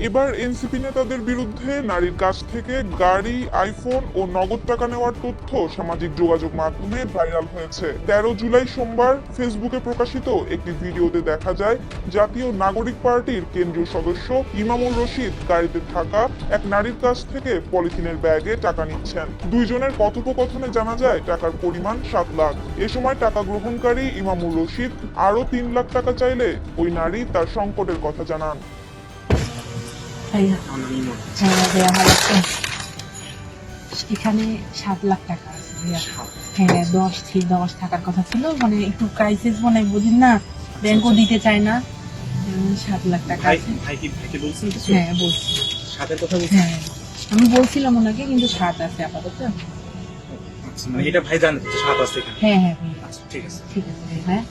এবার এনসিপি নেতাদের বিরুদ্ধে নারীর কাছ থেকে গাড়ি, আইফোন ও নগদ টাকা নেওয়ার তথ্য সামাজিক যোগাযোগ মাধ্যমে ভাইরাল হয়েছে। 13 জুলাই সোমবার ফেসবুকে প্রকাশিত একটি ভিডিওতে দেখা যায় জাতীয় নাগরিক পার্টির কেন্দ্রীয় সদস্য ইমামুর রশিদ গাড়িতে থাকা এক নারীর কাছ থেকে পলিথিনের ব্যাগে টাকা নিচ্ছেন। দুইজনের কথোপকথনে জানা যায় টাকার পরিমাণ 7 লাখ। এ সময় টাকা গ্রহণকারী ইমামুর রশিদ আরো 3 লাখ টাকা চাইলে ওই নারী তার সংকটের কথা জানান। ভাইয়া ভাইয়া আমার একটা এখানে 7 লাখ টাকা আছে ভাইয়া। হ্যাঁ 10 থাকার কথা ছিল, মানে একটু ক্রাইসিস মনে হয়, বুঝিন না, ব্যাংকও দিতে চায় না। 7 লাখ টাকা আছে। হ্যাঁ বলছি, হ্যাঁ আমি বলছিলাম ওনাকে, কিন্তু 7 আছে আপাতত। মানে এটা ভাই জানেন 7 আছে এখানে। হ্যাঁ হ্যাঁ ভাইয়া ঠিক আছে ঠিক আছে ভাইয়া।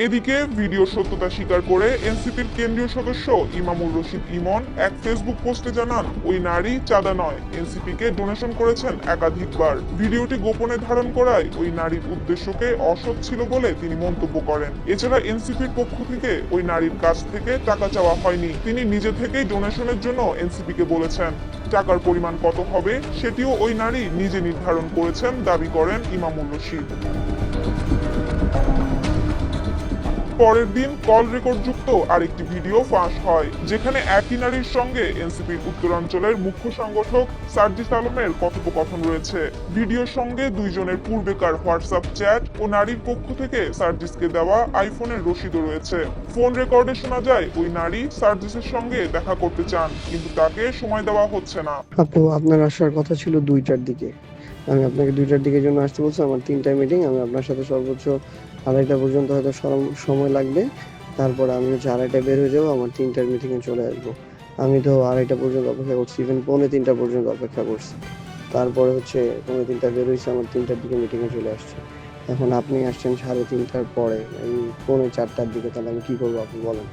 এদিকে ভিডিও সত্যতা স্বীকার করে এনসিপির কেন্দ্রীয় সদস্য ইমামুর রশিদ ইমন এক ফেসবুক পোস্টে জানান ওই নারী চাঁদা নয়, এনসিপি কে ডোনেশন করেছেন একাধিকবার। ভিডিওটি গোপনে ধারণ করায় ওই নারীর উদ্দেশ্যকে অসৎ ছিল বলে তিনি মন্তব্য করেন। এছাড়া এনসিপির পক্ষ থেকে ওই নারীর কাছ থেকে টাকা চাওয়া হয়নি, তিনি নিজে থেকেই ডোনেশনের জন্য এনসিপি কে বলেছেন। টাকার পরিমাণ কত হবে সেটিও ওই নারী নিজে নির্ধারণ করেছেন দাবি করেন ইমামুর রশিদ। পরের দিন কল রেকর্ড যুক্ত আরেকটি ভিডিও ফাঁস হয়, যেখানে একই নারীর সঙ্গে এনসিপির উত্তরাঞ্চলের মুখ্য সংগঠক সার্জিস আলমের কথোপকথন রয়েছে। ভিডিওর সঙ্গে দুইজনের পূর্বেকার হোয়াটসঅ্যাপ চ্যাট ও নারীর পক্ষ থেকে সার্জিসকে দেওয়া আইফোনের রসিদও রয়েছে। ফোন রেকর্ডে শোনা যায় ওই নারী সার্জিসের সঙ্গে দেখা করতে চান, কিন্তু তাকে সময় দেওয়া হচ্ছে না। আপু, আপনার আসার কথা ছিল 2টার দিকে। আমি আপনাকে 2টার দিকের জন্য আসতে বলছি। আমার 3টায় মিটিং, আমি আপনার সাথে সর্বোচ্চ 2:30 পর্যন্ত হয়তো সময় লাগবে। তারপরে আমি 2:30টায় বের হয়ে যাবো, আমার 3টার মিটিংয়ে চলে আসবো। আমি তো 2:30 পর্যন্ত অপেক্ষা করছি, ইভেন 2:45 পর্যন্ত অপেক্ষা করছি। তারপরে 2:45 বের হয়েছে, আমার 3টার দিকে মিটিংয়ে চলে আসছে। এখন আপনি আসছেন 3:30টার পরে, এই 4:45টার দিকে, তাহলে আমি কি করবো আপনি বলেন?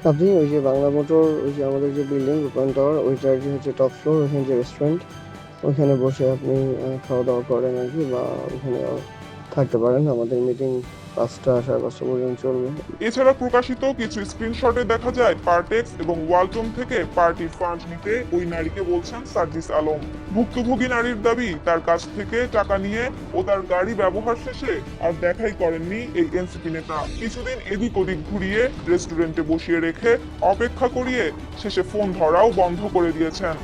আপনি ওই যে বাংলা মোটর, ওই যে আমাদের যে বিল্ডিং রূপায়ণ টাওয়ার, ওইটার যে টপ ফ্লোর, ওইখানে যে রেস্টুরেন্ট, ওইখানে বসে আপনি খাওয়া দাওয়া করেন আর কি, বা ওইখানে থাকতে পারেন। আমাদের মিটিং 5টা 5:30 পর্যন্ত চলবে। এছাড়া প্রকাশিত কিছু স্ক্রিনশটে দেখা যায় পার্টেক্স এবং ওয়ালটন থেকে পার্টির ফান্ড নিতে ওই নারীকে বলছেন সার্জিস আলম। ভুক্তভোগী নারীর দাবি তার কাছ থেকে টাকা নিয়ে ও তার গাড়ি ব্যবহার শেষে আর দেখাই করেননি এই এনসিপি নেতা। কিছুদিন এদিক ওদিক ঘুরিয়ে রেস্টুরেন্টে বসিয়ে রেখে অপেক্ষা করিয়ে শেষে ফোন ধরাও বন্ধ করে দিয়েছেন।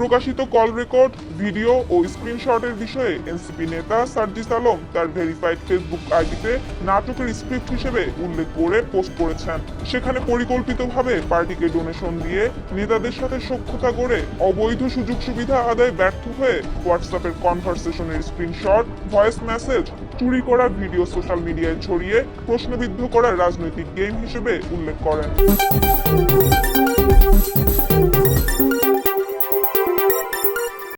প্রকাশিত কল রেকর্ড, ভিডিও ও স্ক্রিনশটের বিষয়ে এনসিপি নেতা সার্জিস আলম তার ভেরিফাইড ফেসবুক আইডিতে নাটকের স্ক্রিপ্ট হিসেবে উল্লেখ করে পোস্ট করেছেন। সেখানে পরিকল্পিতভাবে পার্টিকে ডোনেশন দিয়ে নেতাদের সাথে সখ্যতা গড়ে অবৈধ সুযোগ সুবিধা আদায় ব্যর্থ হয়ে হোয়াটসঅ্যাপের কনভারসেশনের স্ক্রিনশট, ভয়েস মেসেজ, চুরি করা ভিডিও সোশ্যাল মিডিয়ায় ছড়িয়ে প্রশ্নবিদ্ধ করা রাজনৈতিক গেম হিসেবে উল্লেখ করেন।